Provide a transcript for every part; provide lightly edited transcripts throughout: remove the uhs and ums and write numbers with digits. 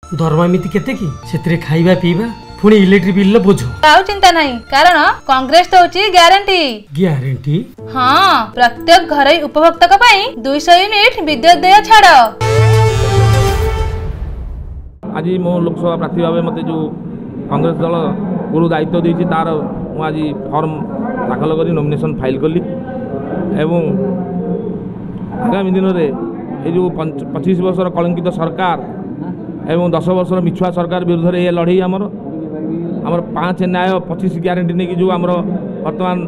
दरमा एमती केते कि सेतिरे खाइबा पीबा पुणी इलेक्ट्रिक बिल बोझ आउ चिंता नहीं कारण कांग्रेस तो होची ग्यारंटी ग्यारंटी हाँ प्रत्येक घरे उपभोक्ता को पाई 200 यूनिट विद्युत देय छाड़ आज मो लोकसभा प्रार्थी भाव मत जो कांग्रेस दल गुरु दायित्व देती तार आज फॉर्म दाखल कर नॉमिनेशन फाइल कली एवं आगामी दिन में ये जो 25 वर्षर कलंकित सरकार एवं 10 वर्षर मिछुआ सरकार विरुद्ध ये लड़ई आमर 5 न्याय 25 ग्यारंटी नहीं जो आमर वर्तमान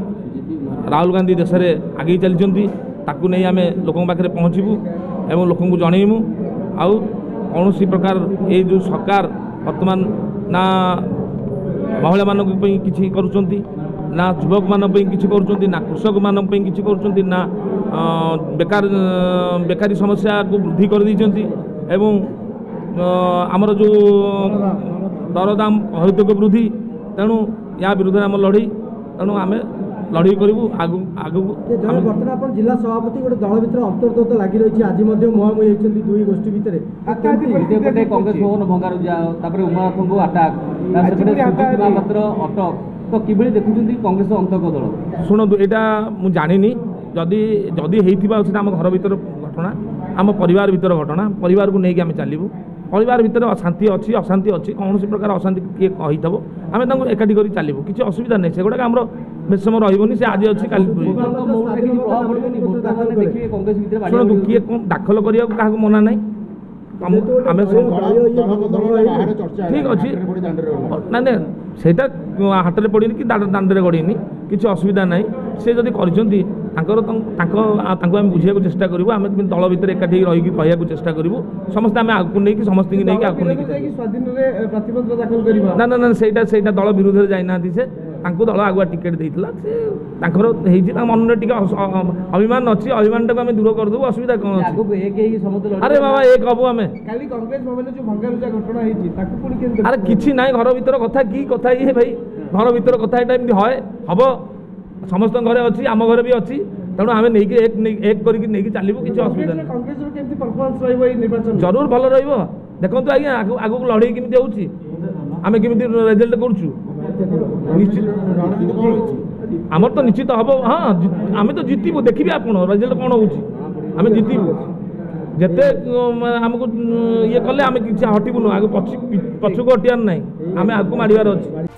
राहुल गांधी देश में आगे चलती ताकू नहीं आम लोक पाखे पहुँचबू एवं लोक जनइमु आउ कौन प्रकार ये जो सरकार वर्तमान ना महिला मान किसी करुँच ना युवक मान किसी करुँच ना कृषक मान किसी करुँच ना बेकारी समस्या को वृद्धि कर देइछन्ति एवं आमर जो दरदाम हरितक वृद्धि तेणु या विरुद्ध आम लड़ई तेणु आम लड़ई करूँ आगू बर्तमान जिला सभापति गोटे दल भर अंतर्गत लगी रही आज मुहांमुही होती दुई गोष्ठी भितर कांग्रेस भवन भंगारुजा उमानाथ को आटाक मात्र अटक तो किभली देखुं कांग्रेस अंतर्गत दल शुणु यहाँ मुझे जानी जदि जदि आम घर भर घटना आम परिवार भर घटना परिवार को लेकिन आम चलू परिवार भितर अशांति अच्छी अशांति अच्छी कौन प्रकार अशांति किए कहीथब आम एकाठी कर चलू किसी असुविधा नहीं से गुड़ा आम बेस समय रही से आज अच्छी शुणु किए कौन दाखल करने क्या मना नहीं आम ठीक अच्छे ना ना सेटा हाथ में पड़ी कि दांडे गड़ी किसी असुविधा ना सी जदि कर बुझे चेष्टा करूँ आम दल भितर एकाठी रही चेष्टा करूँ समस्ते आम आगे नहीं समस्त ना ना ना से दल विरोध जाना से दल आगुआ टिकेट देता मन में अभिमान अच्छी अभिमान टाक आम दूर करदेव असुविधा कौन अच्छे अरे बाबा एक हबू आम अरे किसी ना घर भर कथा कि कथा ये भाई घर भर कथा यहाँ है हम समस्त घरे अच्छी आम घरे भी अच्छी तेणु आम एक करके चलू किसी असुविधा जरूर भल देखो आज्ञा आगू लड़ई केमी होमें रेजल्ट करुँ आमर तो निश्चित हम हाँ आम तो जितबू देखिए आप रेजल्ट कौन हो जितबू जिते आमको ये कले आम कि हटबून आगे पछुक हटियार ना आम आगे माड़ार अच्छे।